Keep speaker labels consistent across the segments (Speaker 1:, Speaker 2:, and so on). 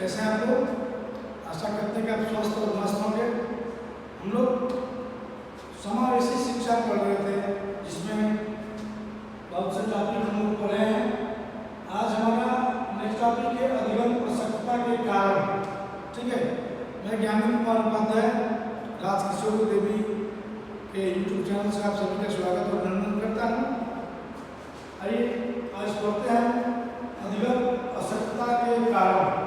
Speaker 1: कैसे हैं आप लोग? आशा करते हैं कि आप स्वस्थ और मस्त होंगे। हम लोग समावेशी शिक्षा पढ़ रहे थे जिसमें बहुत से टॉपिक हम लोग पढ़े हैं। आज हमारा नेक्स्ट टॉपिक है अधिगम आवश्यकता के कारण। ठीक है, मैं ज्ञानंद कुमार उपाध्याय राजकिशोर देवी के यूट्यूब चैनल से आप सभी का स्वागत और अभिनंदन करता हूँ। आइए आज पढ़ते हैं अधिगम आवश्यकता के कारण।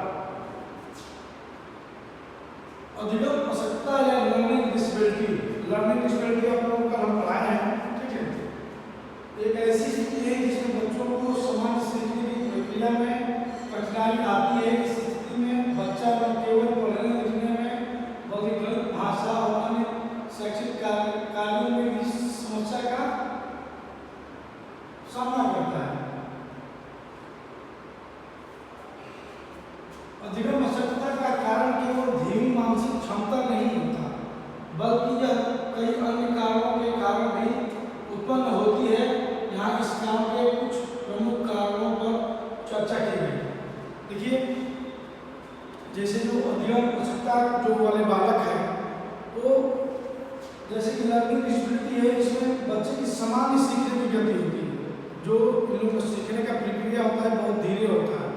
Speaker 1: अधिगम आवश्यकता या लर्निंग डिसेबिलिटी आप लोगों का हम पढ़ाए हैं। ठीक है, एक ऐसी स्थिति है जिसमें बच्चों को समान सीखने की प्रक्रिया में कठिनाई आती है। इस स्थिति में बच्चा न केवल पढ़ने लिखने में बल्कि गणित, भाषा और अन्य शैक्षिक कार्यों में भी समस्या का सामना करता है। अधिगम आवश्यकता का कारण केवल धीमी मानसिक क्षमता नहीं होता, बल्कि यह कई अन्य कारणों के कारण भी उत्पन्न होती है। यहाँ इस काम के कुछ प्रमुख कारणों पर चर्चा की गई। देखिए, जैसे जो अधिगम आवश्यकता जो वाले बालक है, वो जैसे कि लर्निंग डिसेबिलिटी है, इसमें बच्चे की सामान्य सीखने की गति होती है। जो इन लोगों को सीखने का प्रक्रिया होता है बहुत धीरे होता है।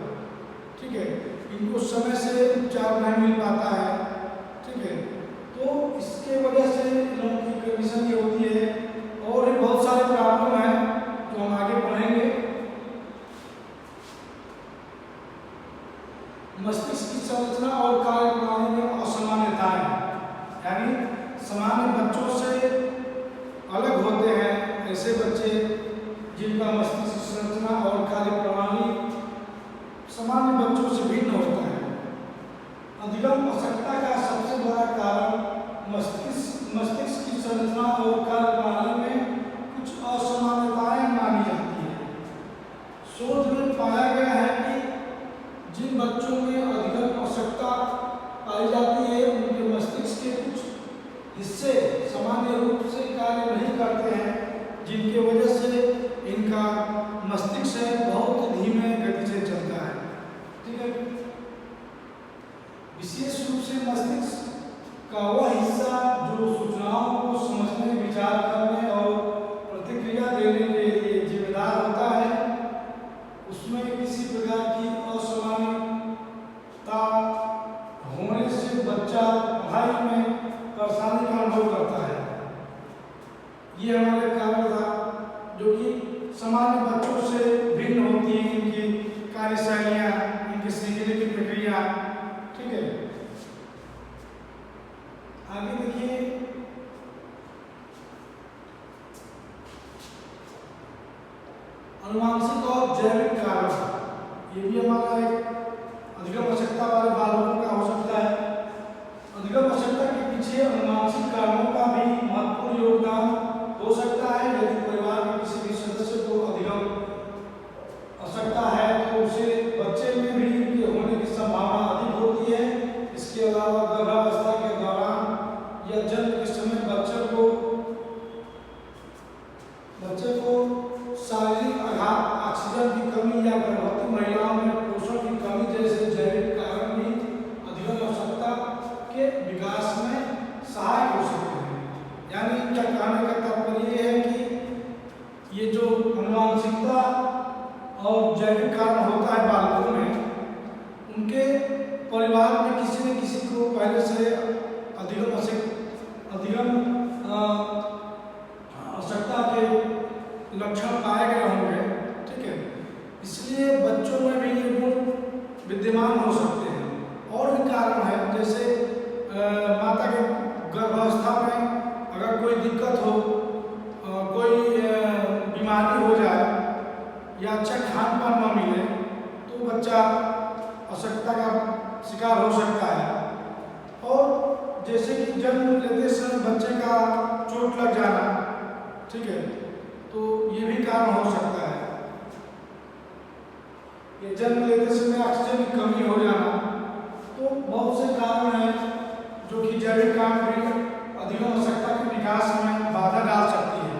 Speaker 1: ठीक है, इनको समय से उपचार नहीं मिल पाता है। ठीक है, तो इसके वजह से इन लोगों की कंडीशन ये होती है। और भी बहुत सारे प्रॉब्लम हैं जो हम आगे पढ़ेंगे। मस्तिष्क की संरचना और कार्य प्रणाली में असामान्यताएं, यानी सामान्य बच्चों से अलग होते हैं ऐसे बच्चे जिनका मस्तिष्क की संरचना और कार्य प्रणाली सामान्य बच्चों से भिन्न होता है। अधिगम आवश्यकता का सबसे बड़ा कारण मस्तिष्क की संरचना और कार्य प्रणाली में कुछ असामान्यताएं मानी जाती है। शोध में पाया गया है कि जिन बच्चों में अधिगम आवश्यकता पाई जाती है, उनके मस्तिष्क के कुछ हिस्से सामान्य रूप से कार्य नहीं करते हैं, जिनकी वजह से इनका मस्तिष्क बहुत धीमे गति से चलता है। ठीक है, विशेष रूप से मस्तिष्क का वह हिस्सा जो सूचनाओं को समझने, विचार करने और प्रतिक्रिया देने के लिए जिम्मेदार होता है, उसमें किसी प्रकार की असामान्यता होने से बच्चा पढ़ाई में परेशानी का अनुभव करता है। ये हमारे कारण था जो कि सामान्य बच्चों से भिन्न होती है, इनकी कार्यशैलियाँ, इनकी सीखने की प्रक्रिया। ठीक है, आगे देखिए, अनुवांशिक और जैविक कारण, ये भी हमारा एक अधिगम आवश्यकता वाले बालकों का हो सकता है। अधिगम आवश्यकता के पीछे अनुवांशिक कारणों का भी महत्वपूर्ण योगदान हो सकता है। यदि परिवार में किसी भी सदस्य को अधिगम आवश्यकता है तो उसे बच्चे में भी इनके होने की संभावना अधिक होती है। इसके अलावा गर्भावस्था के दौरान या जन्म के समय बच्चे को शारीरिक आघात, ऑक्सीजन की कमी या गर्भवती महिलाओं में पोषण की कमी जैसे जैविक कारण भी अधिगम आवश्यकता के विकास में सहायक हो सकते हैं। यानी क्या कहने का तात्पर्य है कि ये जो अनुवांशिकता और जैविक कारण होता है बालकों में, उनके परिवार में किसी न किसी को पहले से अधिगम आवश्यकता के लक्षण पाए गए होंगे। ठीक है, इसलिए बच्चों में भी ये गुण विद्यमान हो सकते हैं। और भी कारण है, जैसे माता के गर्भावस्था में अगर कोई दिक्कत हो, कोई बीमारी हो जाए या अच्छा खान पान न मिले तो बच्चा आवश्यकता का शिकार हो सकता है। और जैसे कि जन्म लेते समय बच्चे का चोट लग जाना, ठीक है, तो ये भी कारण हो सकता है। ये जन्म लेते समय ऑक्सीजन की कमी हो जाना, तो बहुत से कारण हैं जो कि जैविक कारण भी अधिगम आवश्यकता के विकास में बाधा डाल सकती है।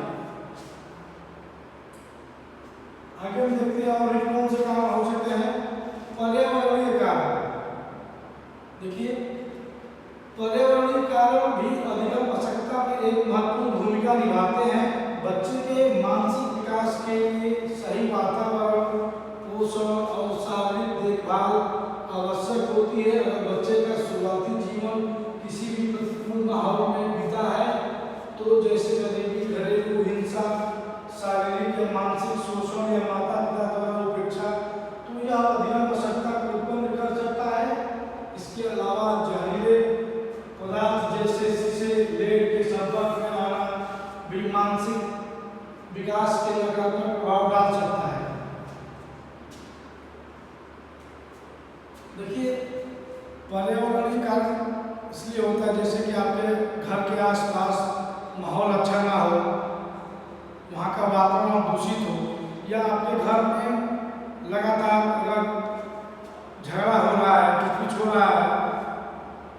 Speaker 1: आगे हम देखते हैं और कौन से कारण हो सकते हैं। पर्यावरणीय कारण, देखिए, पर्यावरणीय कारण भी अधिगम आवश्यकता में एक महत्वपूर्ण भूमिका निभाते हैं। बच्चे के मानसिक विकास के लिए सही वातावरण, पोषण और शारीरिक देखभाल आवश्यक होती है। अगर बच्चे का शुरुआती जीवन किसी भी प्रतिकूल माहौल में बीता है, तो जैसे गरीबी, घरेलू हिंसा, शारीरिक या मानसिक शोषण या माता पिता द्वारा उपेक्षा, तो यह अधिगम आवश्यकता को उत्पन्न कर सकता है। इसके अलावा जहरीले पदार्थ जैसे शीशे, लेड के संपर्क में आना भी मानसिक विकास के नकारात्मक प्रभाव डाल सकता है। देखिए, पर्यावरणीय कारण इसलिए होता है जैसे कि आपके घर के आसपास माहौल अच्छा ना हो, वहाँ का वातावरण दूषित हो, या आपके घर में लगातार अगर झगड़ा हो रहा है, कुछ हो रहा है,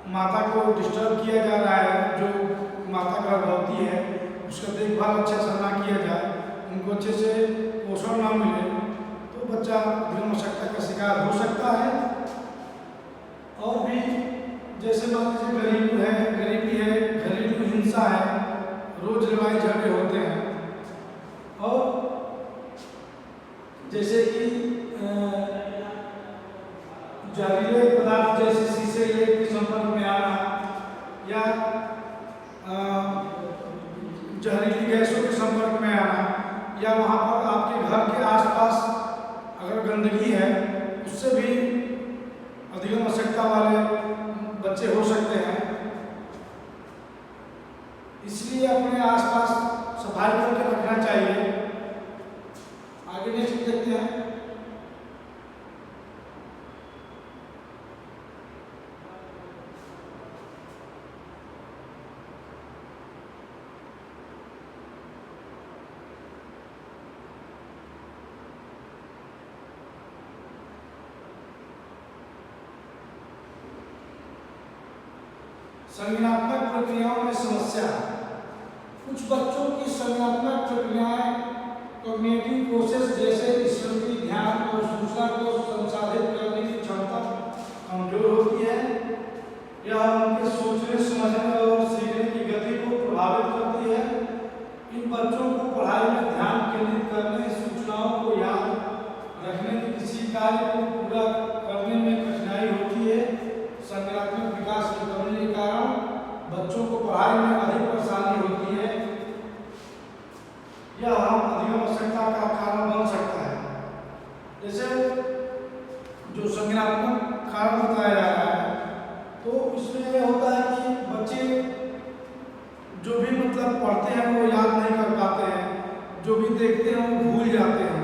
Speaker 1: माता को डिस्टर्ब किया जा रहा है, जो माता गर्भवती है उसका देखभाल अच्छा से ना किया जाए, उनको अच्छे से पोषण ना मिले, तो बच्चा अधिगम आवश्यकता का शिकार हो सकता है। और भी जैसे मान लीजिए गरीबी है, घरेलू हिंसा है, रोज लड़ाई झगड़े होते हैं, और जैसे कि जहरीले पदार्थ जैसे शीशे, लेड के संपर्क में आना, या जहरीली गैसों के संपर्क में आना, या वहाँ पर आपके घर के आसपास अगर गंदगी है, उससे भी अधिगम आवश्यकता वाले बच्चे हो सकते हैं। इसलिए अपने आसपास सफाई करके रखना चाहिए। आगे नेक्स्ट देखते हैं। संज्ञानात्मक प्रक्रियाओं में समस्या। कुछ बच्चों की संज्ञानात्मक प्रक्रियाएं कॉग्निटिव प्रोसेस जैसे स्मृति, ध्यान और सूचना को संसाधित करने की क्षमता कमजोर होती है। यह उनके सोचने, समझने और सीखने की गति को प्रभावित करती है। इन बच्चों को पढ़ाई में ध्यान केंद्रित करने, सूचनाओं को याद रखने के किसी कार्य को पूरा करने में कठिनाई होती है। संज्ञानात्मक विकास की कमी के कारण बच्चों को पढ़ाई में अधिक परेशानी होती है। यह अधिगम आवश्यकता का कारण बन सकता है। जैसे जो संज्ञानात्मक कारण बताया जा रहा है, तो इसमें यह होता है कि बच्चे जो भी मतलब पढ़ते हैं वो याद नहीं कर पाते हैं, जो भी देखते हैं वो भूल जाते हैं।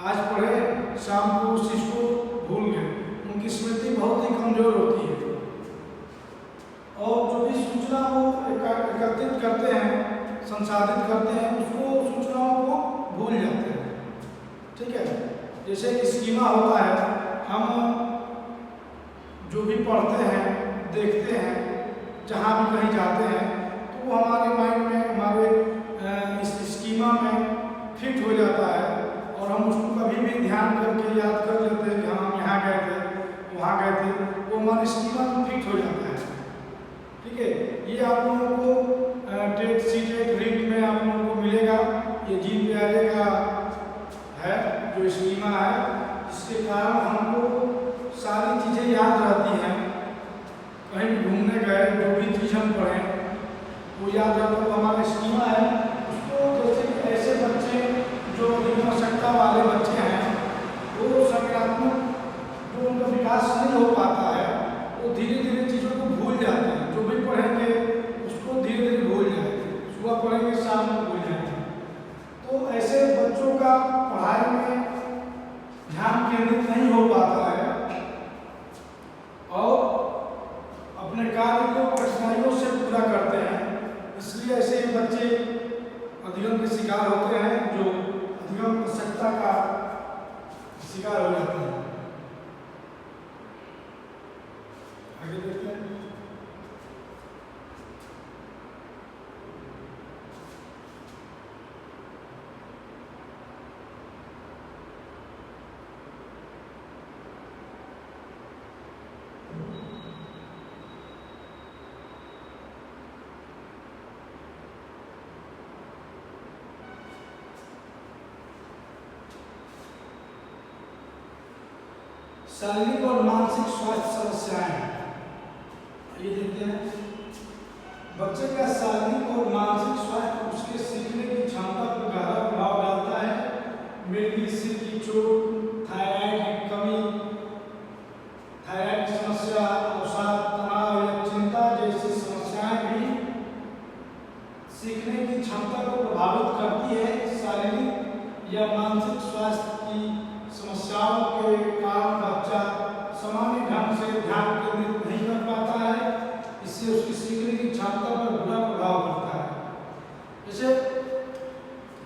Speaker 1: आज पढ़े, शाम को उस चीज को भूल गए, उनकी स्मृति बहुत ही कमजोर होती है। और जो भी सूचना वो एकत्रित करते हैं, संसाधित करते हैं, उसको सूचनाओं को भूल जाते हैं। ठीक है, जैसे कि स्कीमा होता है, हम जो भी पढ़ते हैं, देखते हैं, जहाँ भी कहीं जाते हैं, तो वो हमारे माइंड में, हमारे इस स्कीमा में फिट हो जाता है, और हम उसको कभी भी ध्यान करके याद कर लेते हैं कि हम यहाँ गए थे, वहाँ गए थे, वो हमारे स्कीमा में फिट हो जाता है। ठीक है, ये आप लोगों को टेट सीटेट रीट में आप लोगों को मिलेगा। ये जीन प्यारे का है जो स्कीमा है, जिसके कारण हमको सारी चीज़ें याद रहती हैं। कहीं घूमने गए, जो भी चीज़ हम पढ़ें वो याद रहता, तो हमारा स्कीमा है। उसको जैसे कि ऐसे बच्चे जो अधिगम आवश्यकता वाले बच्चे हैं, वो संज्ञानात्मक जो उनका विकास नहीं हो पाता है, वो धीरे धीरे चीज़ों को भूल जाते हैं। जो भी पढ़ेंगे उसको धीरे धीरे भूल जाएंगे, सुबह पढ़ेंगे शाम को भूल जाएंगे। तो ऐसे बच्चों का पढ़ाई में ध्यान केंद्रित नहीं हो पाता है, और अपने कार्य को कठिनाइयों से पूरा करते हैं। इसलिए ऐसे बच्चे शारीरिक और मानसिक स्वास्थ्य समस्याएं। ये देखते हैं, बच्चे का शारीरिक और मानसिक स्वास्थ्य उसके सीखने की क्षमता पर गहरा प्रभाव डालता है। मृत्यु, सिर की चोट, थायराइड की कमी, थायराइड की समस्या, अवसाद, तनाव या चिंता जैसी समस्याएं भी सीखने की क्षमता को प्रभावित करती है। शारीरिक या मानसिक स्वास्थ्य की समस्याओं के कारण बच्चा सामान्य ढंग से ध्यान केंद्रित नहीं कर पाता है। इससे उसकी सीखने की क्षमता पर बुरा प्रभाव पड़ता है। जैसे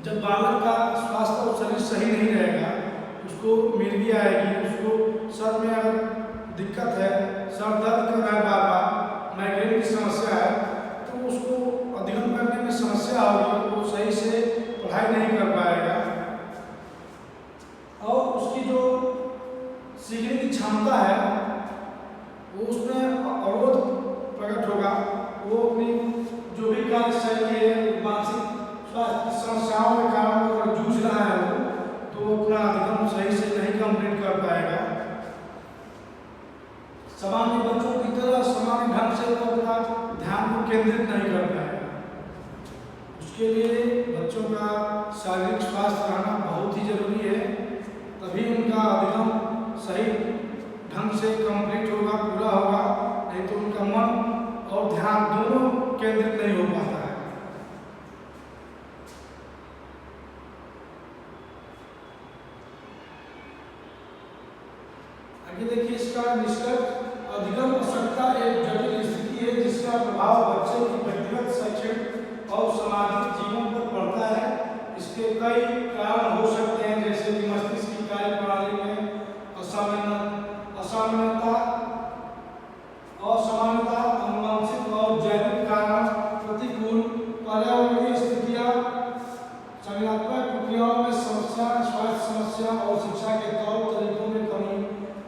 Speaker 1: जब बालक का स्वास्थ्य और शरीर सही नहीं रहेगा, उसको मिर्गी आएगी, उसको सर में अगर दिक्कत है, सर दर्द कर रहा है, बार बार माइग्रेन की समस्या है, तो उसको अध्ययन करने में समस्या होगी, वो सही से पढ़ाई नहीं कर पाएगा और उसकी जो सीखने की क्षमता है वो उसमें अवरोध प्रकट होगा। वो अपनी जो भी कार्यशैली है, मानसिक स्वास्थ्य की समस्याओं के कारण अगर जूझ रहा है वो, तो अपना अध्ययन सही से नहीं कंप्लीट कर पाएगा। सामान्य बच्चों की तरह सामान्य ढंग से वो अपना ध्यान को केंद्रित नहीं कर पाएगा। उसके लिए बच्चों का शारीरिक स्वास्थ्य रहना बहुत ही जरूरी है, तभी उनका अध्ययन सही ढंग से कंप्लीट होगा, पूरा होगा। नहीं तो उनका मन और ध्यान दोनों केंद्रित नहीं हो पाता है। आगे देखिए, इसका निष्कर्ष, अधिगम अशक्तता एक जटिल स्थिति है जिसका प्रभाव बच्चे की व्यक्तिगत, शैक्षणिक और सामाजिक जीवन पर पड़ता है। इसके कई कारण हो सकते हैं, जैसे कि मस्तिष्क की कार्य प्रणाली में असामान्यता, अनुवांशिक और जैविक कारण, प्रतिकूल पर्यावरणीय स्थितियां, संज्ञानात्मक प्रक्रियाओं में समस्या, स्वास्थ्य समस्या और शिक्षा के तौर तरीकों में कमी।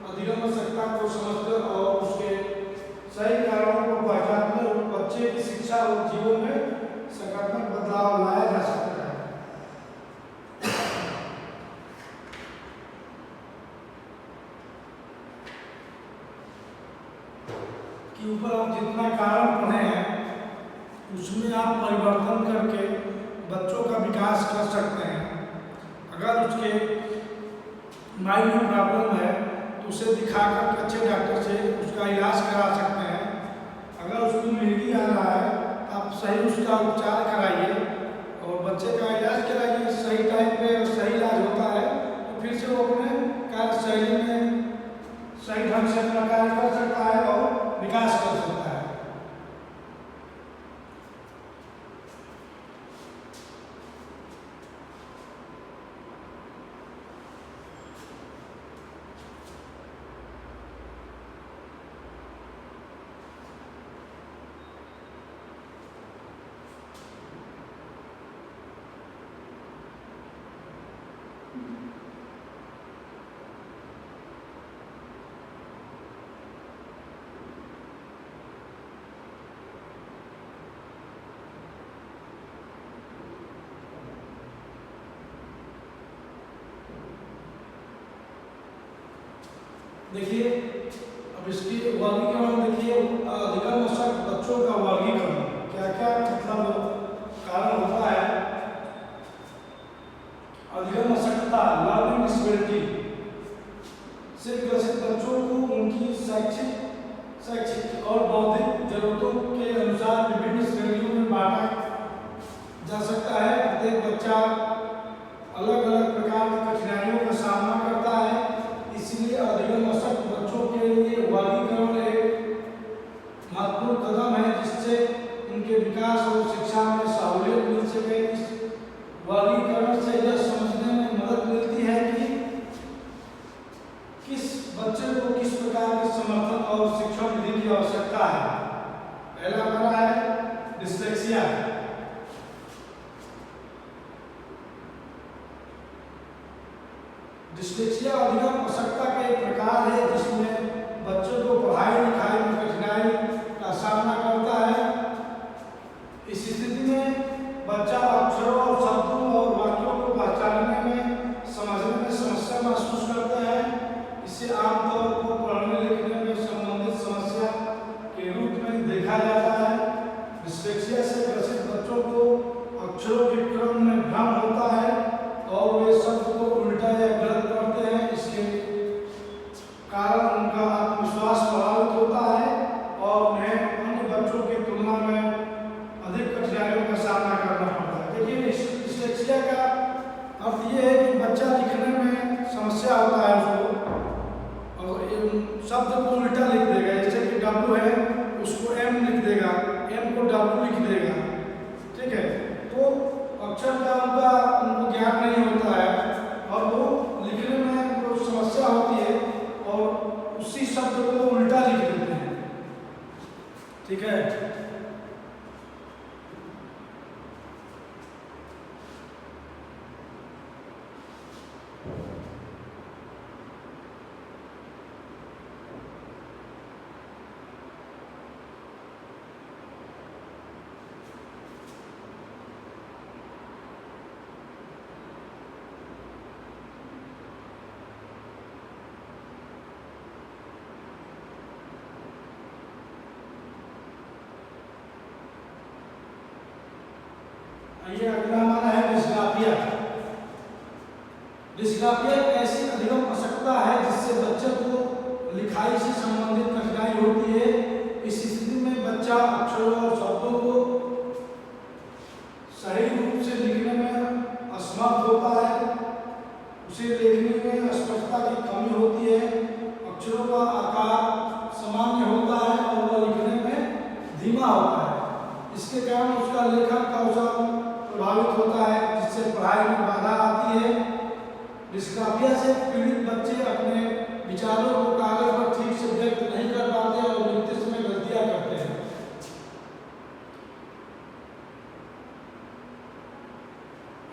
Speaker 1: अधिगम अशक्तता को समझकर और उसके सही कारणों को पहचानकर बच्चे की शिक्षा और जीवन में सकारात्मक बदलाव लाया जा सकता है। कि ऊपर आप जितना कारण पढ़े हैं उसमें आप परिवर्तन करके बच्चों का विकास कर सकते हैं। अगर उसके माइंड में प्रॉब्लम है तो उसे दिखाकर अच्छे डॉक्टर से उसका इलाज करा सकते हैं। अगर उसको मिर्गी आ रहा है तो आप सही उसका उपचार कराइए और बच्चे का इलाज कराइए। सही टाइम पे सही इलाज होता है तो फिर से वो अपने कार्यशैली में सही ढंग से अपना कार्य कर सकता है और विकास कर सकता है। देखिए, अब इसकी वर्गीकरण देखिए, अधिगम अशक्त बच्चों का वर्गीकरण क्या क्या मतलब कारण होता है। अधिगम अशक्तता, लर्निंग डिसेबिलिटी से ग्रसित बच्चों को उनकी शैक्षिक और बौद्धिक जरूरतों के अनुसार विभिन्न श्रेणियों में बांटा जा सकता है। प्रत्येक बच्चा अलग अलग प्रकार की कठिनाइयों का सामना करता है, इसलिए अधिगम अशक्त बच्चों के लिए वर्गीकरण एक महत्वपूर्ण कदम है जिससे उनके विकास और शिक्षा में सहूलियत मिल सके। इस वर्गीकरण से यह समझने में मदद मिलती है कि किस बच्चे को किस प्रकार के समर्थन और शिक्षण विधि की आवश्यकता है। पहला हमारा है डिस्लेक्सिया। डिस्लेक्सिया अधिगम अशक्तता का एक प्रकार है जिसमें बच्चों को पढ़ाई लिखाई में कठिनाई का सामना करता है। इस स्थिति में बच्चा अक्षरों और शब्दों और वाक्यों को पहचानने में, समझने में समस्या महसूस करता है। इससे आमतौर एम को डब्ल्यू लिख देगा, ठीक है। तो अक्षर का उनको ज्ञान नहीं होता है और वो लिखने में उनको समस्या होती है और उसी शब्द को वो उल्टा लिख देते हैं, ठीक है। ये अगला हमारा है डिस्ग्राफिया। डिस्ग्राफिया एक ऐसी अधिगम अशक्तता है जिससे बच्चे को लिखाई से संबंधित कठिनाई होती है। इस स्थिति में बच्चा अक्षरों और शब्दों को सही रूप से लिखने में असमर्थ होता है, उसे देखने में स्पष्टता की कमी होती है, अक्षरों का आकार सामान्य होता है और वह लिखने में धीमा होता है। इसके कारण उसका लेखन कौशल प्रभावित होता है, जिससे पढ़ाई में बाधा आती है। डिस्ग्राफिया से पीड़ित बच्चे अपने विचारों को कागज पर ठीक से व्यक्त नहीं कर पाते और लिखते समय गलतियां करते हैं।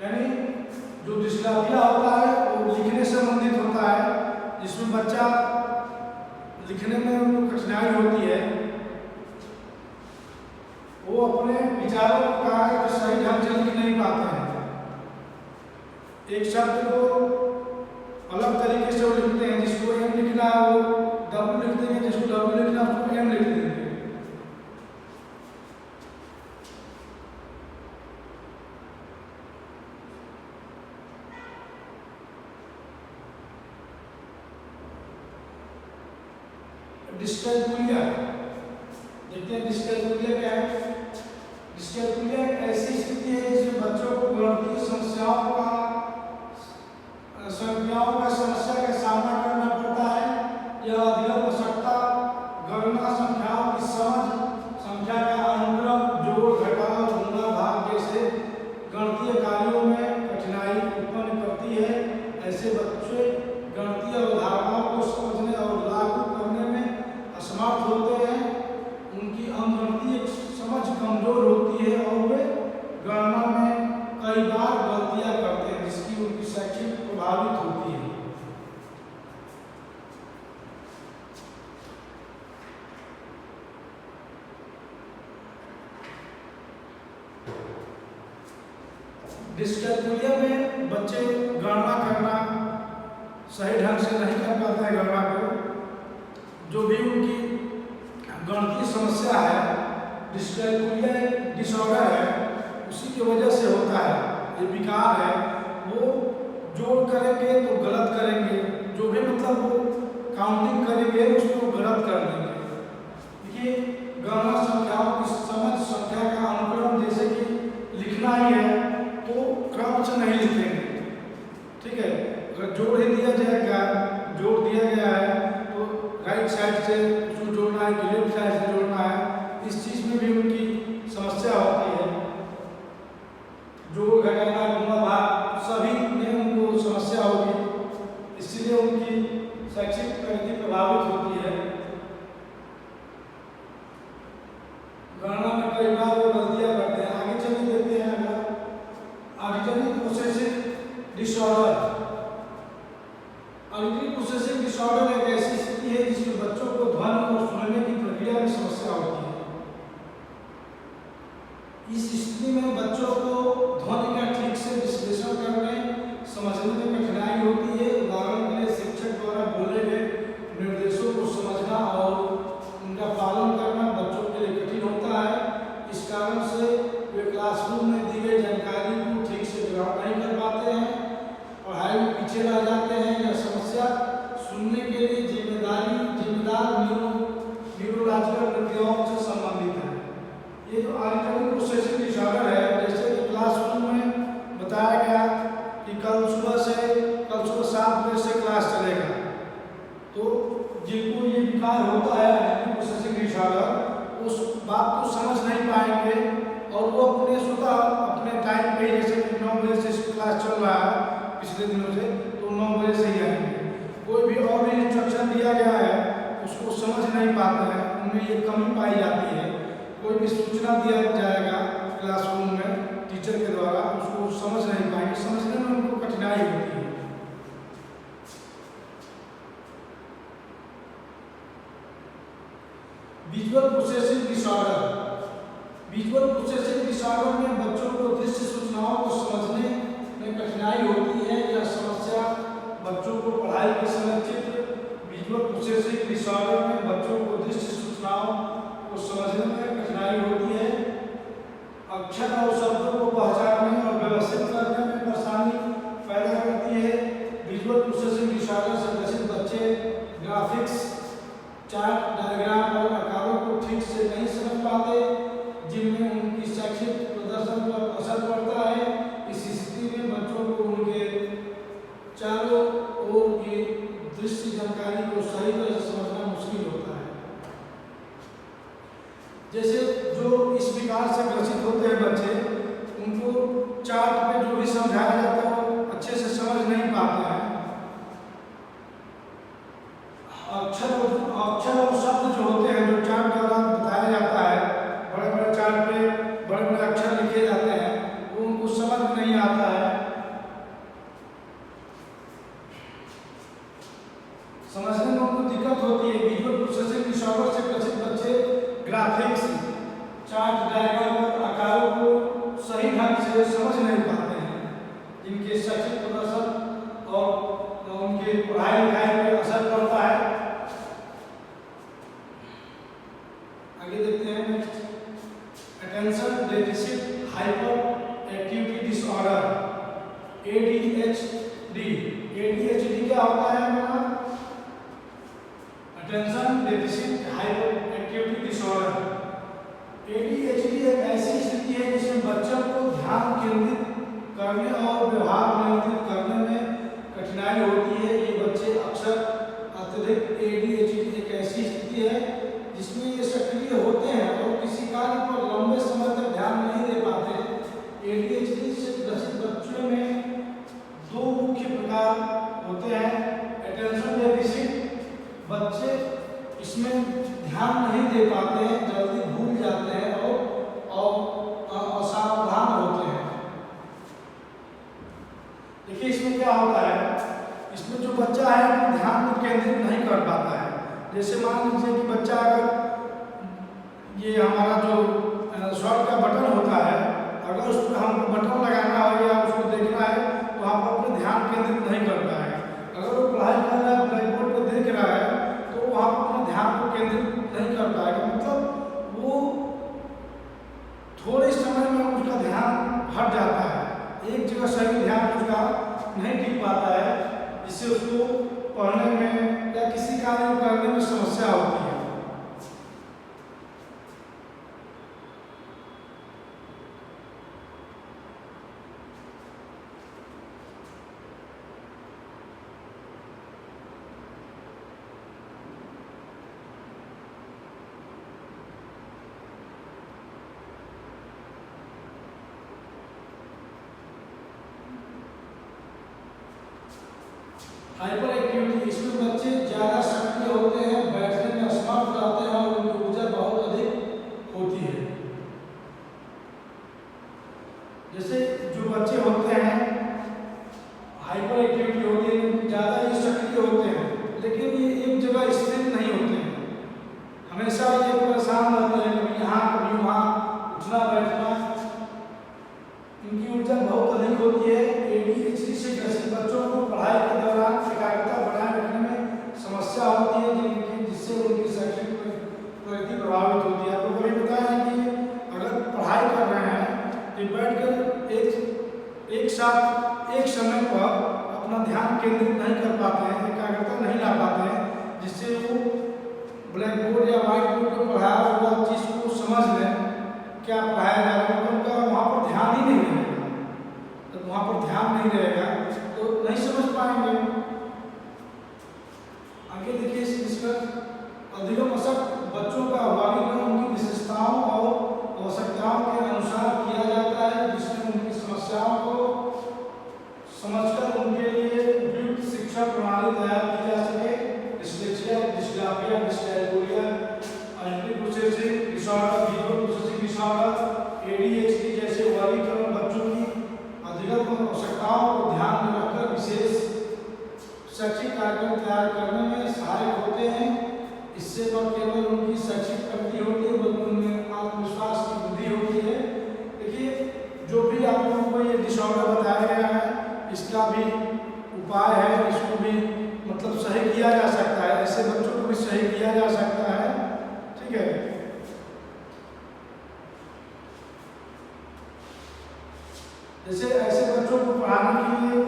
Speaker 1: यानी जो डिस्ग्राफिया होता है वो लिखने से संबंधित होता है, जिसमें बच्चा लिखने में उनको कठिनाई होती है, वो अपने विचारों को कागज पर सही ढंग से लिख नहीं पाते हैं। एक शब्द को अलग तरीके से वो लिखते हैं, जिसको एम लिखना है वो डब्ल्यू लिख देंगे, जिसको डब्ल्यू लिखना है उसको एम लिख देंगे। डिस्कैलकुलिया देखते हैं। डिस्कैलकुलिया क्या है? डिस्कैलकुलिया एक ऐसी स्थिति है जिसमें बच्चों को गणितीय संख्याओं का समस्या का सामना करना पड़ता है। यह अधिगम आवश्यकता गणना संख्याओं की समझ, संख्या का अनुक्रम, जोड़ घटाव, गुणा भाग जैसे गणितीय कार्यों में कठिनाई उत्पन्न करती है। ऐसे बच्चे गणितीय अवधारणाओं को समझने और लागू करने में असमर्थ होते हैं। उनकी अंकगणितीय समझ कमजोर होती है और वे गणना में कई बार गलतियां करते हैं, जिसकी उनकी शैक्षिक प्रभावित होती है। डिस्कैलकुलिया में बच्चे गणना करना सही ढंग से नहीं कर पाते हैं। गणना को जो भी उनकी गणितीय समस्या है, डिस्कैलकुलिया डिसऑर्डर है, उसी की वजह से होता है। ये विकार है, वो जोड़ करेंगे तो गलत करेंगे, जो भी मतलब वो काउंटिंग करेंगे उसको गलत कर देंगे। देखिए गणना संख्याओं की समझ, संख्या का अनुक्रम, जैसे कि लिखना ही है तो क्रम से नहीं लिखेंगे, ठीक है। अगर जोड़ ही दिया जाएगा, जोड़ दिया गया है तो राइट साइड से उसको जोड़ना है कि लेफ्ट साइड से जोड़ना है, इस चीज में भी उनकी समस्या होती है। जोड़ घटाना, गुणा भाग सभी में उनको समस्या होगी, इसलिए उनकी शैक्षिक प्रगति प्रभावित होती है। गणना में कई बार वो गलतियां करते हैं। आगे चलिए देखते हैं अगला auditory processing disorder. Auditory processing disorder एक ऐसी स्थिति है जिसमें बच्चों को ध्वनि और सुनने की प्रक्रिया में समस्या होती है। इस स्थिति में बच्चों को ध्वनि का ठीक से विश्लेषण करने, समझने में कठिनाई होती है। उदाहरण के लिए शिक्षक द्वारा बोले गए निर्देशों को समझना और उनका पालन करना बच्चों के लिए कठिन होता है। इस कारण से वे क्लासरूम में दी गई जानकारी को ठीक से ग्रहण नहीं कर पाते हैं, पढ़ाई में पीछे रह जाते हैं। यह समस्या सुनने के लिए जिम्मेदार न्यूरोलॉजिकल प्रक्रियाओं से संबंधित है। ये जो ऑडिटरी प्रोसेसिंग डिसऑर्डर है, जैसे कि क्लासरूम में बताया गया कि कल सुबह 7 बजे से क्लास चलेगा, तो जिनको ये विकार होता है ऑडिटरी प्रोसेसिंग डिसऑर्डर, उस बात को समझ नहीं पाएंगे और वो अपने स्वतः अपने टाइम पे, जैसे कि 9 बजे से क्लास चल रहा है पिछले दिनों से, तो 9 बजे से ही आएंगे। कोई भी और भी इंस्ट्रक्शन दिया गया है उसको समझ नहीं पाते हैं, उनमें ये कमी पाई जाती है। कोई भी सूचना दिया जाएगा क्लासरूम में टीचर के द्वारा, उसको समझ नहीं पाएंगे, समझने में उनको कठिनाई होती है। Visual processing disorder. Visual processing disorder में बच्चों को दृश्य सूचनाओं को समझने में कठिनाई होती है। यह समस्या बच्चों को पढ़ाई के समय चित्र। विजुअल प्रोसेसिंग डिसऑर्डर में बच्चों को दृश्य सूचनाओं को समझने में कठिनाई होती है। अक्षर और शब्दों को पहचानने और व्यवस्थित करने में परेशानी पैदा करती है। विजुअल प्रोसेसिंग डिसऑर्डर से ग्रसित बच्चे ग्राफिक्स, चार्ट, डायग्राम और आकारों को ठीक से नहीं समझ पाते, जिनमें उनकी शैक्षिक प्रदर्शन पर असर पड़ता है। इस स्थिति में बच्चों को उनके चारों ओर की दृश्य जानकारी को सही तरह से समझना मुश्किल होता है। जैसे जो इस विकार से ग्रसित होते हैं बच्चे, उनको चार्ट पे जो भी समझाया जाता है वो अच्छे से समझ नहीं पाते हैं। अक्षर और शब्द जो होते हैं, जो चार्ट द्वारा बताया जाता है, बड़े बड़े चार्ट पे बड़े बड़े अक्षर लिखे जाते हैं, वो उनको समझ नहीं आता है। समझने में उनको दिक्कत होती है। विजुअल प्रोसेसिंग डिसऑर्डर से ग्रसित बच्चे ग्राफिक्स, चार्ट, डायग्राम और आकारों को सही ढंग से समझ नहीं पाते हैं, जिनके शैक्षिक प्रदर्शन और उनके पढ़ाई लिखाई पर असर पड़ता है। आगे देखते हैं next, attention deficit hyper activity disorder, ADHD। ADHD क्या होता है हमारा? Attention deficit hyper activity disorder. ADHD एक ऐसी स्थिति है जिसमें बच्चों को ध्यान केंद्रित करने और व्यवहार नियंत्रित करने में कठिनाई होती है। ये बच्चे अक्सर अत्यधिक ADHD एक ऐसी स्थिति है जिसमें ये सक्रिय होते हैं और किसी कार्य पर लंबे समय तक ध्यान नहीं दे पाते। ADHD से ग्रसित बच्चों में 2 मुख्य प्रकार होते हैं। अटेंशन डेफिसिट, बच्चे इसमें ध्यान नहीं दे पाते हैं, जल्दी भूल जाते हैं और असावधान होते हैं। देखिए इसमें क्या होता है, इसमें जो बच्चा है अपने ध्यान को केंद्रित नहीं कर पाता है। जैसे मान लीजिए कि बच्चा अगर ये हमारा जो शॉर्ट का बटन होता है, अगर उस पर हमको बटन लगाना हो या उसको देखना है तो हम अपने ध्यान केंद्रित नहीं कर पाएंगे। अगर वो पढ़ाई कर रहा है, ब्लैक बोर्ड पर देख रहा है, तो वो आप अपने ध्यान को केंद्रित नहीं कर पाएगा। मतलब वो थोड़े समय में उसका ध्यान हट जाता है, एक जगह सही ध्यान उसका नहीं टिक पाता है, जिससे उसको पढ़ने में या किसी कार्य को करने में समस्या होती है। हाइपर एक्टिविटी, इसमें बच्चे ज़्यादा सक्रिय होते हैं, बैठने में असमर्थ रहते हैं और उनकी ऊर्जा बहुत अधिक होती है। जैसे जो बच्चे होते हैं हाइपर एक्टिविटी होती है, ज़्यादा ये सक्रिय होते हैं, लेकिन ये एक जगह स्थिर नहीं होते हैं, हमेशा ये परेशान रहते हैं, कभी यहाँ कभी वहाँ, उठना बैठना, इनकी ऊर्जा बहुत अधिक होती है। ADHD से ग्रसित बच्चों को पढ़ाई के दौरान एकाग्रता बनाए रखने में समस्या होती है, जिससे उनकी शैक्षणिक प्रगति प्रभावित होती है। आपको कभी बताया है कि अगर पढ़ाई कर रहे हैं तो बैठकर एक साथ एक समय पर अपना ध्यान केंद्रित नहीं कर पाते हैं, एकाग्रता नहीं ला पाते हैं, जिससे वो ब्लैक बोर्ड या व्हाइट बोर्ड पर पढ़ाया हुआ चीज़ को समझ लें, क्या पढ़ाया जा रहा है, उनका वहाँ पर ध्यान ही नहीं रहेगा। जब वहाँ पर ध्यान नहीं रहेगा तो नहीं समझ पाएंगे। आगे देखिए इसका अधिगम असर बच्चों का वर्गीकरण, उनकी विशेषता processing disorder, visual processing disorder, ADHD जैसे वर्गीकरण बच्चों की अधिगम आवश्यकताओं को ध्यान में रखकर विशेष शैक्षिक कार्यक्रम तैयार करने में सहायक होते हैं। इससे न केवल उनकी शैक्षिक प्रगति होती है बल्कि उनमें आत्मविश्वास की वृद्धि होती है। देखिए, जो भी आप लोगों को ये डिसऑर्डर बताया गया है, इसका भी उपाय है, इसको भी मतलब सही किया जा सकता है, ऐसे बच्चों को भी सही किया जा सकता है। ठीक है, जैसे ऐसे बच्चों को पढ़ाने के लिए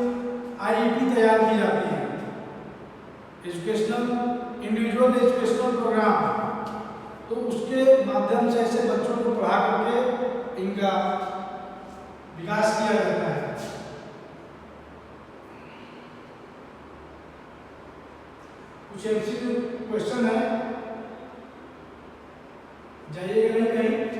Speaker 1: आईईपी तैयार की जाती है, एजुकेशनल इंडिविजुअल एजुकेशनल प्रोग्राम। तो उसके माध्यम से ऐसे बच्चों को पढ़ा करके इनका विकास किया जाता है। कुछ एमसीक्यू क्वेश्चन है, जाइएगा नहीं कहीं।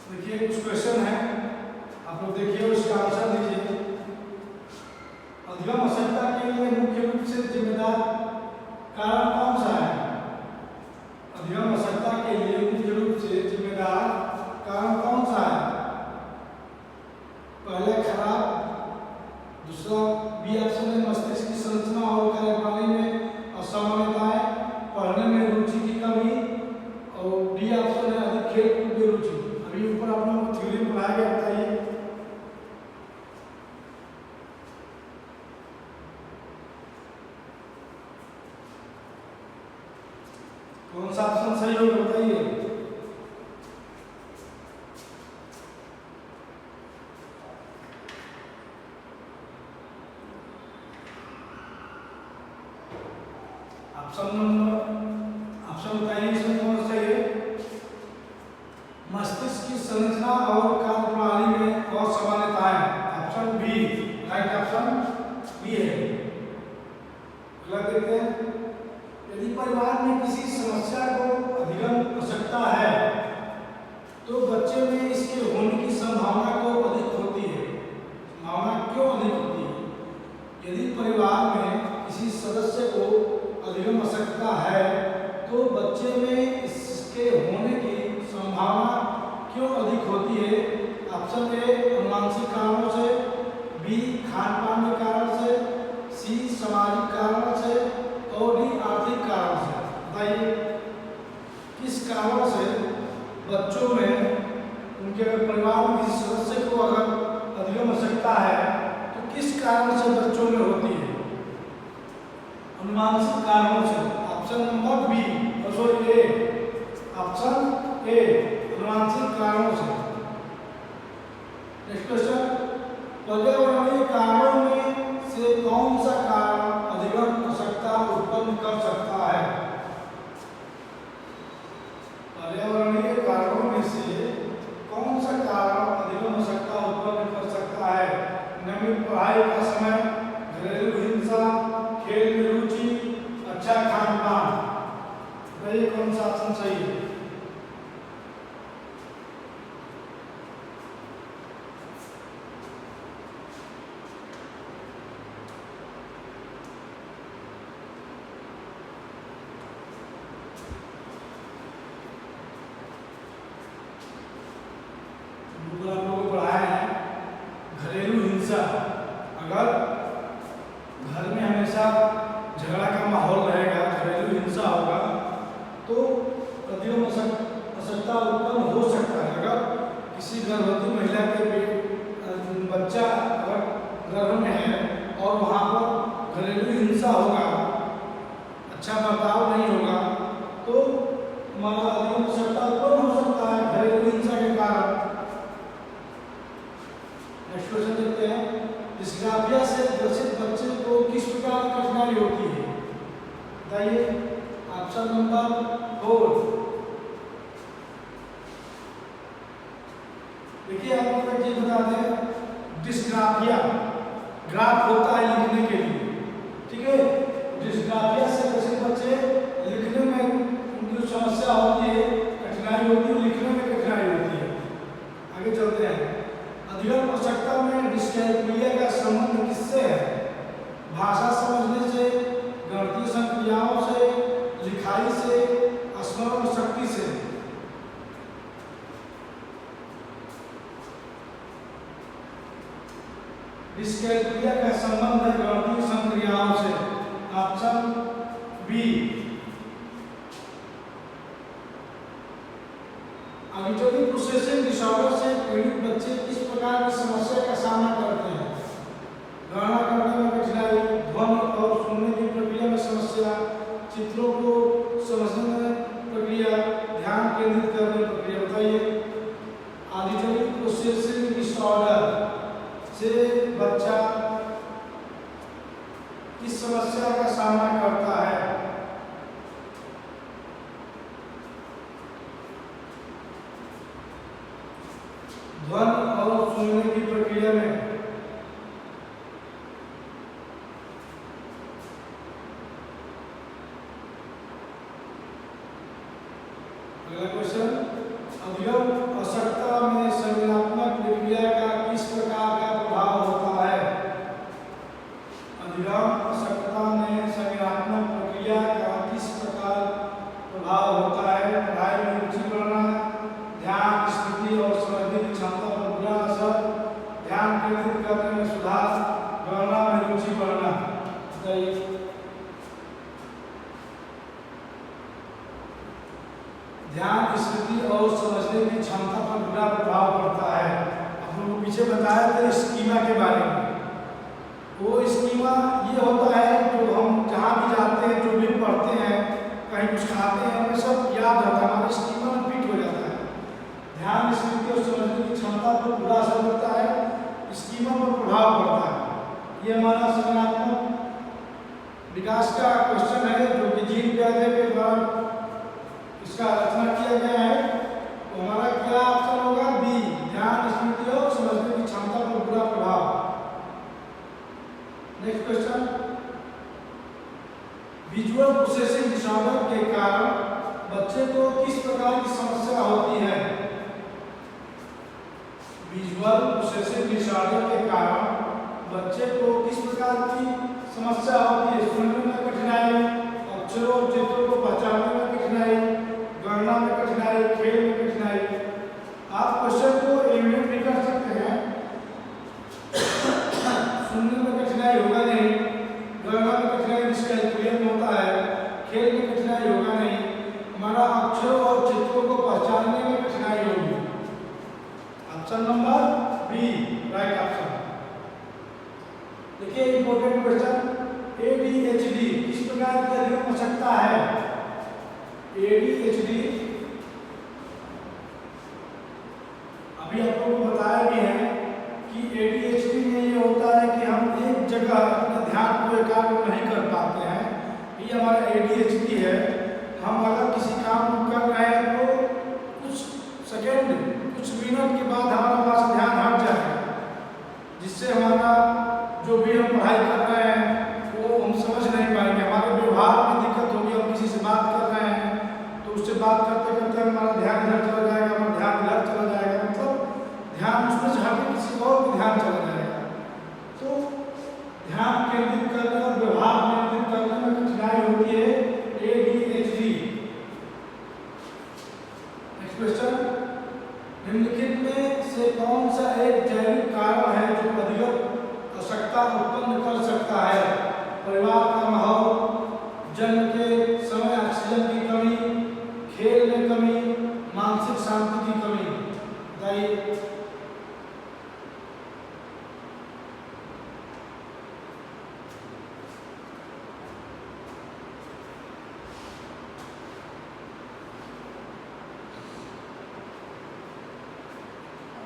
Speaker 1: देखिए, कुछ क्वेश्चन है, आप लोग देखिए, उसका आंसर दीजिए। अधिगम आवश्यकता के लिए मुख्य रूप से जिम्मेदार कारण कौन सा है? अधिगम आवश्यकता के लिए मुख्य रूप से जिम्मेदार कारण कौन सा है? पहले खराब, दूसरा बी ऑप्शन में मस्तिष्क की संरचना और कार्यप्रणाली में असामान्यताएं, पढ़ने में रुचि की कमी, और डी ऑप्शन है अधिक खेल-कूद में रुचि। अभी ऊपर आप लोगों को थ्योरी पढ़ाया गया, बताइए। कौन सा ऑप्शन सही होगा, बताइए। ऑप्शन बताइए, इसमें कौन सा सही है? मस्तिष्क की संरचना और कार्यप्रणाली में असामान्यताएं, option B, right option B है। अगला देखते हैं, यदि परिवार में किसी समस्या को अधिगम आवश्यकता है तो बच्चे में इसके होने की संभावना को अधिक होती है। संभावना क्यों अधिक होती है? यदि परिवार में किसी सदस्य को अधिगम आवश्यकता है तो बच्चे में इसके होने की संभावना क्यों अधिक होती है? ऑप्शन ए अनुवांशिक कारणों से, बी खान-पान के कारण से, सी सामाजिक कारणों से, और डी आर्थिक कारण से। बताइए, किस कारण से बच्चों में, उनके परिवार में किसी सदस्य को अगर अधिगम आवश्यकता है तो किस कारण से बच्चों में होती है? अनुवांशिक कारणों से। Option number B, sorry A, option A अनुवांशिक कारणों से। नेक्स्ट क्वेश्चन, पर्यावरणीय कारणों में से कौन सा कारण अधिगम आवश्यकता उत्पन्न कर सकता है? पर्यावरणीय कारणों में से कौन सा कारण अधिगम आवश्यकता उत्पन्न कर सकता है? नियमित पढ़ाई का समय, घरेलू हिंसा, खेल में रुचि, अच्छा खान पान। बताइए कौन सा ऑप्शन सही है? आप लोगों को पढ़ाया है घरेलू हिंसा। अगर घर में हमेशा झगड़ा का माहौल रहेगा, घरेलू हिंसा होगा, तो अधिगम आवश्यकता उत्पन्न हो सकता है। अगर किसी गर्भवती महिला के बच्चा अगर गर्भ में है और वहाँ पर घरेलू हिंसा होगा, अच्छा बर्ताव नहीं होगा, तो हमारा अधिगम आवश्यकता उत्पन्न हो सकता है घरेलू हिंसा के कारण। नेक्स्ट क्वेश्चन देखते हैं, डिस्ग्राफिया से ग्रसित बच्चे को किस प्रकार की कठिनाई होती है? बताइए। Option number 4। देखिए आप लोग ये बता दें, डिस्ग्राफिया ग्राफ होता है लिखने के लिए, ठीक है। डिस्ग्राफिया से कैसे बच्चे लिखने में उनकी समस्या होती है, कठिनाई होती है, लिखने में कठिनाई होती है। आगे चलते हैं। अधिगम आवश्यकता में डिस्कैलकुलिया का संबंध किससे है? भाषा समझने से, गणितीय संक्रियाओं से, लिखाई से, स्मरण शक्ति से। डिस्कैलकुलिया का संबंध है गणितीय संक्रियाओं से। Option B. Auditory processing disorder से पीड़ित बच्चे किस प्रकार की समस्या का सामना करते हैं? गणना करने में कठिनाई, ध्वनि और सुनने की प्रक्रिया में समस्या, चित्रों को समझने में प्रक्रिया, ध्यान केंद्रित करने में प्रक्रिया। बताइए। ऑडिटरी प्रोसेसिंग डिसऑर्डर से बच्चा किस समस्या का सामना करता है? ध्वनि और सुनने की प्रक्रिया में। अगला क्वेश्चन, अधिगम आवश्यकता में संज्ञानात्मक प्रक्रिया का किस प्रकार का प्रभाव होता है? अधिगम आवश्यकता में संज्ञानात्मक प्रक्रिया का किस प्रकार प्रभाव होता है? पढ़ाई में रुचि बढ़ना, ध्यान, स्मृति और समझने की क्षमता पर बुरा असर, ध्यान केंद्रित करने में सुधार, गणना में रुचि बढ़ना। ध्यान, स्मृति और समझने की क्षमता पर बुरा प्रभाव पड़ता है। आप लोगों को पीछे बताया था स्कीमा के बारे में। वो स्कीमा ये होता है जो हम जहाँ भी जाते हैं, जो भी पढ़ते हैं, कहीं कुछ खाते हैं, हमें सब याद रहता है, हमारे स्कीमा में फिट हो जाता है। ध्यान, स्मृति और समझने की क्षमता पर बुरा असर पड़ता है, स्कीमा पर प्रभाव पड़ता है। ये हमारा संज्ञानात्मक विकास का क्वेश्चन है जो कि जीन प्याजे के द्वारा इसका रचना किया गया है। तो हमारा क्या ऑप्शन होगा? बी, ध्यान, स्मृति और समझने की क्षमता पर बुरा प्रभाव। Next question, visual processing disorder के कारण बच्चे को किस प्रकार की समस्या होती है? विजुअल प्रोसेसिंग डिसऑर्डर के कारण बच्चे को किस प्रकार की समस्या होती है? सुनने में कठिनाई, अक्षरों और चित्रों को पहचानने में कठिनाई, गणना में कठिनाई, खेल में कठिनाई। आप क्वेश्चन को एलिमिनेट भी कर सकते हैं। सुनने में कठिनाई होगा नहीं, गणना में कठिनाई डिस्कैलकुलिया में होता है, खेल में कठिनाई होगा नहीं, हमारा अक्षरों और चित्रों को पहचानने में कठिनाई होगी। Option number B right option. देखिए इंपॉर्टेंट क्वेश्चन, ADHD किस प्रकार की अधिगम आवश्यकता है? ADHD अभी आप लोगों को बताया भी है कि ADHD में ये होता है कि हम एक जगह अपने ध्यान को एकाग्र नहीं कर पाते हैं। ये हमारा ADHD है। हम अगर किसी काम को कर रहे हैं तो कुछ सेकेंड, कुछ मिनट के बाद हमारा वहाँ से ध्यान हट जाएगा, जिससे हमारा जो भी हम पढ़ाई कर रहे हैं वो हम समझ नहीं पाएंगे। हमारे व्यवहार में दिक्कत होगी। हम किसी से बात कर रहे हैं तो उससे बात करते करते हमारा ध्यान इधर चला जाएगा, हमारा ध्यान इधर चला जाएगा, मतलब ध्यान उसमें से हट के किसी और पे ध्यान चला जाएगा। तो ध्यान केंद्रित करने और व्यवहार केंद्रित करने में कठिनाई होती है ADHD। नेक्स्ट क्वेश्चन, निम्नलिखित में से कौन सा एक जैविक कारण है जो अधिगम आवश्यकता उत्पन्न कर सकता है? परिवार का माहौल, जन्म के समय ऑक्सीजन की कमी, खेल में कमी, मानसिक शांति की कमी। बताइए।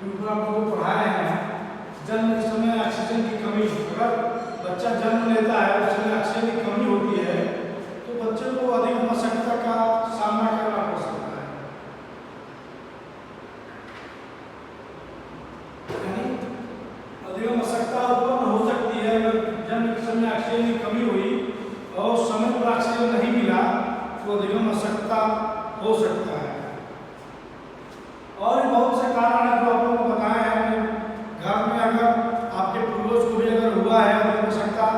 Speaker 1: आप लोगों को पढ़ाए हैं जन्म के समय ऑक्सीजन की कमी। अगर बच्चा जन्म लेता है उस समय ऑक्सीजन की कमी होती है तो बच्चे को अधिक मशक्कत का सामना करना पड़ सकता है। यानी अधिक मशक्कत उत्पन्न हो सकती है अगर जन्म के समय ऑक्सीजन की कमी हुई और समय पर ऑक्सीजन नहीं मिला तो अधिक मशक्कत हो सकता है। और भी बहुत से कारण हैं जो आप लोगों को बताए हैं कि घर में अगर आपके पूर्वज को भी अगर हुआ है अधिक मशक्कत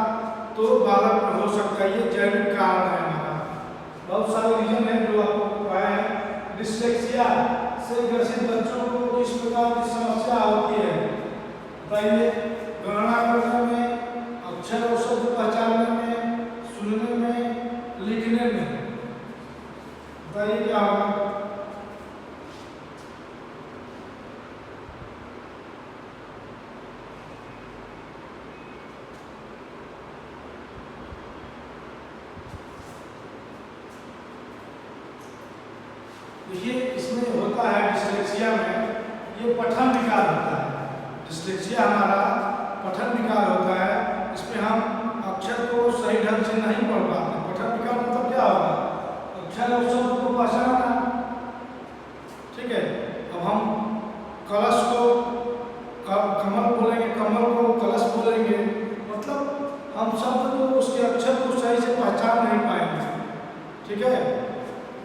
Speaker 1: तो बालक में हो सकता है। ये जैविक कारण है हमारा। बहुत सारे रीजन है जो आपको बताया है। डिस्लेक्सिया से ग्रसित बच्चों को किस प्रकार की समस्या होती है बताइए? गणना करने में, अक्षर और शब्द पहचानने में, सुनने में, लिखने में, बताइए क्या होगा? देखिए इसमें होता है डिस्लेक्सिया में ये पठन विकार होता है। डिस्लेक्सिया हमारा पठन विकार होता है। इसमें हम अक्षर को सही ढंग से नहीं पढ़ पाते। पठन विकार मतलब क्या होगा? अक्षर और शब्द को पहचानना। ठीक है, अब हम कलश को कमल बोलेंगे, कमल को कलश बोलेंगे, मतलब हम शब्द को उसके अक्षर को सही से पहचान नहीं पाएंगे। ठीक है,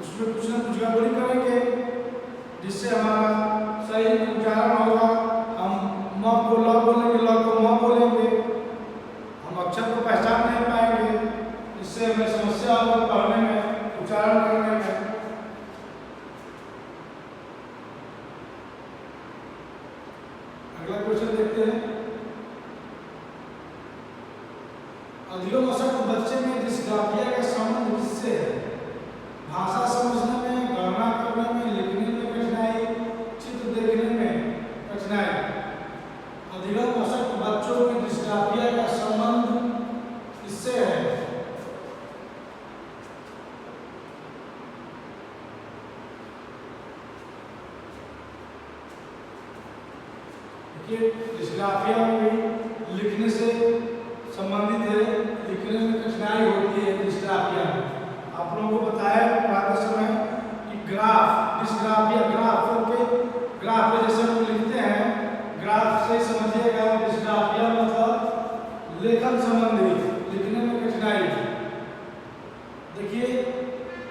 Speaker 1: उसमें कुछ ना कुछ गड़बड़ी करेंगे जिससे हमारा सही उच्चारण होगा। हम म को ल बोलेंगे, ल को म बोलेंगे, हम अक्षर को पहचान नहीं पाएंगे, इससे हमें समस्या होगा पढ़ने में, उच्चारण करने में। अगला क्वेश्चन देखते हैं। अधिक मशक्कत बच्चे में डिस्ग्राफिया का संबंध किससे है? भाषा समझने में, गणना करने में, लिखने में कठिनाई, चित्र देखने में कठिनाई। अधिक मशक्कत बच्चों में डिस्ग्राफिया का संबंध किससे है? देखिए डिस्ग्राफिया में भी लिखने से संबंधित है, लिखने में कठिनाई होती है डिस्ग्राफिया में। आप लोगों को बताया पढ़ाते समय कि ग्राफ, डिस्ग्राफिया ग्राफ करके, ग्राफ पे जैसे हम लिखते हैं, ग्राफ से समझिएगा डिस्ग्राफिया मतलब लेखन संबंधी, लिखने में कठिनाई। देखिए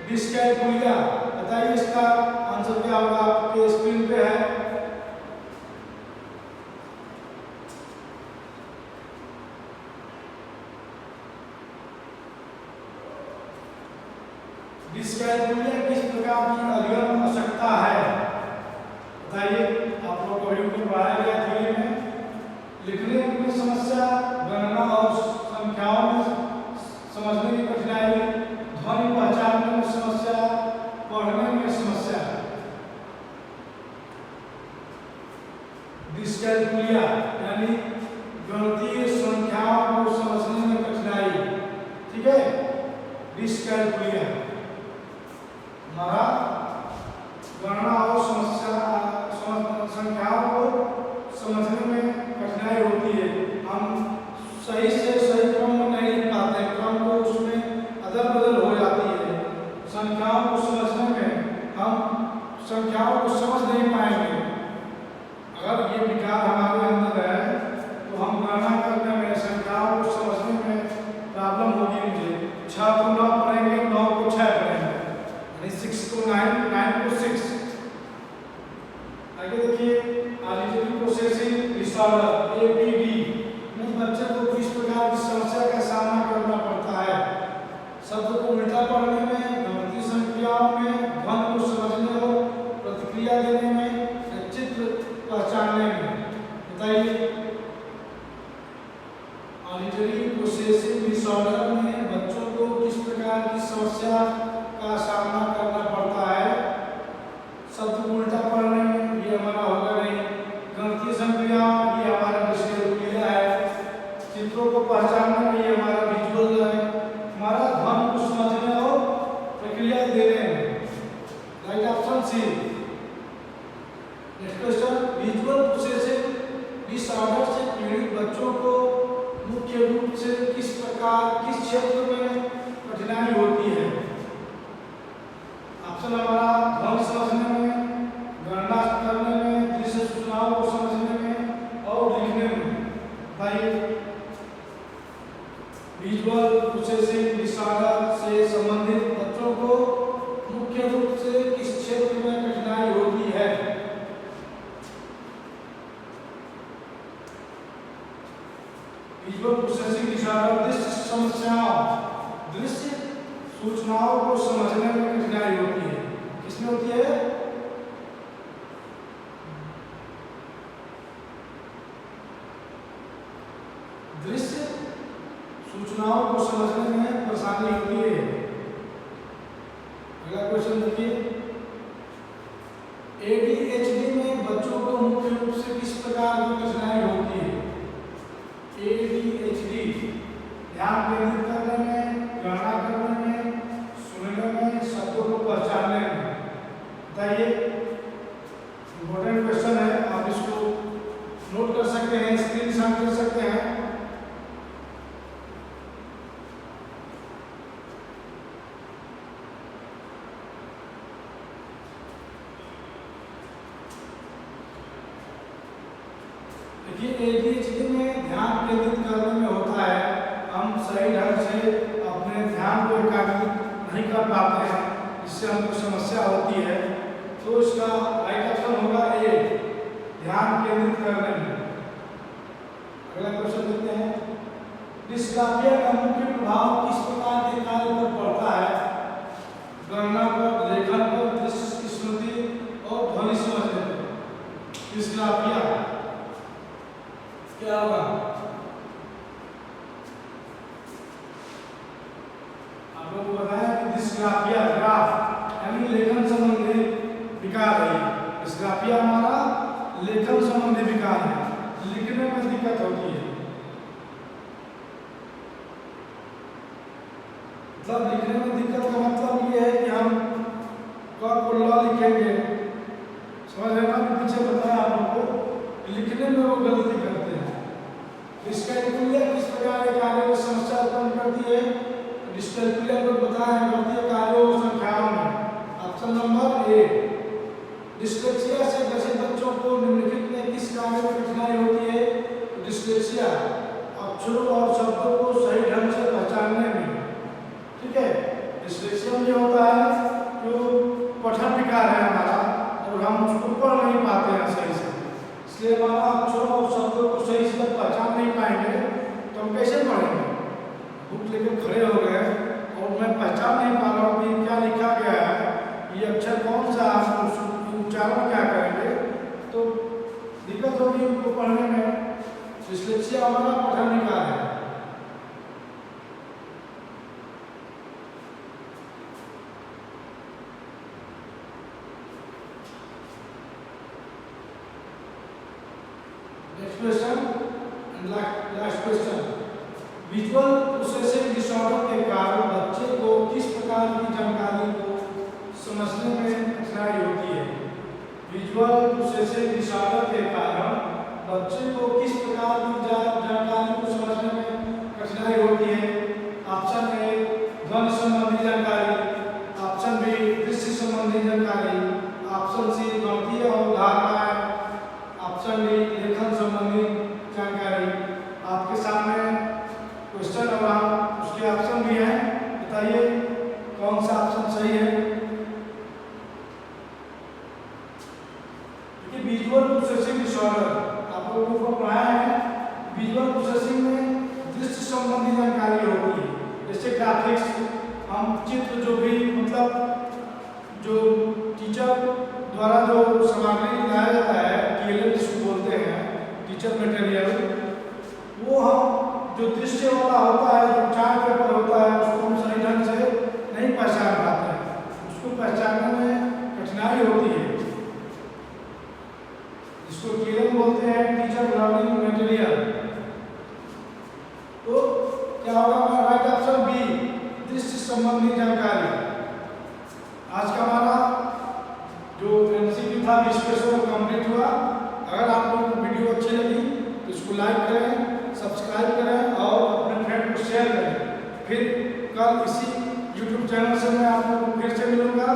Speaker 1: डिस्कैलकुलिया, बताइए इसका आंसर क्या होगा? आपके स्क्रीन पे है। डिस्कैलकुलिया किस प्रकार की अधिक मशक्कत है बताइए? आप लोग को यूट्यूब पढ़ाया गया थ्योरी में। लिखने में समस्या, गणना और संख्याओं में समझने की कठिनाई, ध्वनि पहचानने में समस्या, पढ़ने में समस्या। डिस्कैलकुलिया यानी गणितीय संख्याओं को समझने में कठिनाई। ठीक है, डिस्कैलकुलिया हमारा गणना और संख्याओं को समझने में कठिनाई होती है। हम सही से सही क्रम में नहीं लिख पाते, क्रम को उसमें अदल बदल हो जाती है। संख्याओं को समझने में हम संख्याओं को समझ नहीं पाएंगे। अगर ये विकार हमारे अंदर है तो हम गणना करने में, संख्याओं को समझने में प्रॉब्लम होगी। मुझे 6 को 9 पढ़ेंगे, 9 को 6 पढ़ेंगे, 6 को 9, 9 को 6। आगे देखिए ऑडिटरी प्रोसेसिंग डिसऑर्डर APD में बच्चे को किस प्रकार की समस्या का सामना करना पड़ता है? शब्द को उल्टा पढ़ने में, गणितीय संक्रियाओं में, ध्वनि को समझने और प्रतिक्रिया देने में, चित्र पहचानने में। बताइए ऑडिटरी प्रोसेसिंग डिसऑर्डर में बच्चों को किस प्रकार की समस्या का सामना करना पड़ता है? शब्द को उल्टा पढ़ने में, ये हमारा होगा नहीं। गणितीय संक्रिया, ये हमारा डिस्कैलकुलिया है। चित्रों को पहचानने में, ये हमारा विजुअल है। हमारा ध्वनि को समझने और प्रक्रिया देने में। Right option C. Next question, visual processing disorder से पीड़ित बच्चों को मुख्य रूप से किस प्रकार, किस क्षेत्र में कठिनाई होती है? ऑप्शन हमारा ध्वनि समझने में, गणना करने में, दृश्य सूचनाओं को समझने में और लिखने में। भाई विजुअल प्रोसेसिंग डिसऑर्डर से संबंधित बच्चों को मुख्य रूप से किस क्षेत्र में कठिनाई होती है? विजुअल प्रोसेसिंग डिसऑर्डर दृश्य सूचनाओं को समझने में कठिनाई होती है। किसमें होती है? दृश्य सूचनाओं को समझने में परेशानी होती है। अगला क्वेश्चन देखिए, ADHD में बच्चों को मुख्य रूप से किस प्रकार की कठिनाई होती है? ADHD ध्यान केंद्रित करने में, गणना करने में, सुनने में, शब्दों को पहचानने में। बताइए, इम्पोर्टेंट क्वेश्चन है, आप इसको नोट कर सकते हैं, स्क्रीनशॉट कर सकते हैं। देखिए, ADHD में ध्यान केंद्रित करने में होता है, हम सही ढंग से अपने ध्यान को एकाग्रित नहीं कर पाते हैं, इससे हमको समस्या होती है। तो इसका राइट ऑप्शन होगा ए, ध्यान केंद्रित करने में। अगला क्वेश्चन देखते हैं, डिस्ग्राफिया का मुख्य प्रभाव किस प्रकार के कार्य पर पड़ता है? गणना पर, लेखन पर, दृश्य की स्मृति और ध्वनि समझने पर। डिस्ग्राफिया क्या होगा? आप लोगों को बताया कि डिस्ग्राफिया ग्राफ यानी लेखन संबंधी विकार है। डिस्ग्राफिया हमारा लेखन संबंधी विकार है, लिखने में दिक्कत होती है। मतलब लिखने में दिक्कत का मतलब ये है कि हम क को ल लिखेंगे, समझ रहे ना? पीछे बताया आप लोगों को, लिखने में वो गलती करते हैं। डिस्कैलकुलिया किस प्रकार के कार्यों में समस्या उत्पन्न करती है? डिस्कैलकुलिया को बताया गणितीय कार्यों और संख्याओं में। Option number A. डिस्लेक्सिया से ग्रसित बच्चों को निम्नलिखित में किस कार्य में कठिनाई होती है? डिस्लेक्सिया अक्षरों और शब्दों को सही ढंग से पहचानने में। ठीक है, डिस्लेक्सिया में होता है जो पठन विकार है हमारा, और हम उसको पढ़ नहीं पाते हैं सही से, इसलिए हमारा अक्षरों और शब्दों को सही से पहचान नहीं पाएंगे तो हम कैसे पढ़ेंगे? बुक लेकर खड़े हो गए और मैं पहचान नहीं पा रहा हूँ कि क्या लिखा गया है, ये अक्षर कौन सा है, उच्चारण क्या करेंगे, तो दिक्कत होगी उनको पढ़ने में। डिस्लेक्सिया हमारा पठन विकार है। Next question and last question, visual processing disorder के कारण बच्चे को किस प्रकार की जानकारी को समझने में कठिनाई होती है? विजुअल प्रोसेसिंग डिसऑर्डर के कारण बच्चे को किस प्रकार की जानकारी को समझने में कठिनाई होती है? ऑप्शन ए ध्वनि संबंधी जानकारी, ऑप्शन बी दृश्य संबंधी जानकारी, ऑप्शन सी गणितीय अवधारणाएं, ऑप्शन डी लेखन संबंधी जानकारी। आपके सामने क्वेश्चन और उसके ऑप्शन भी हैं, बताइए कौन सा ऑप्शन सही है? देखिए, विजुअल प्रोसेसिंग डिसऑर्डर आप लोगों को पढ़ाया है। विजुअल प्रोसेसिंग में दृश्य संबंधी जानकारी होती है, जैसे ग्राफिक्स, हम चित्र जो भी मतलब जो टीचर द्वारा जो सामग्री लाया जाता है, TLM जिसको बोलते हैं, टीचर मटेरियल, वो हम जो दृश्य वाला होता है, जो चार्ट पेपर होता है, उसको हम सही ढंग से नहीं पहचान पाते हैं, उसको पहचानने में कठिनाई होती है, जिसको TLM बोलते हैं, टीचर लर्निंग मटेरियल। तो क्या होगा? राइट ऑप्शन बी, दृश्य संबंधी जानकारी। आज का हमारा जो MCQ था 20 क्वेश्चन कंप्लीट हुआ। अगर आप लोगों को वीडियो अच्छी लगी तो इसको लाइक करें, सब्सक्राइब करें और अपने फ्रेंड को शेयर करें। फिर कल इसी YouTube चैनल से मैं आप लोगों को फिर से मिलूंगा।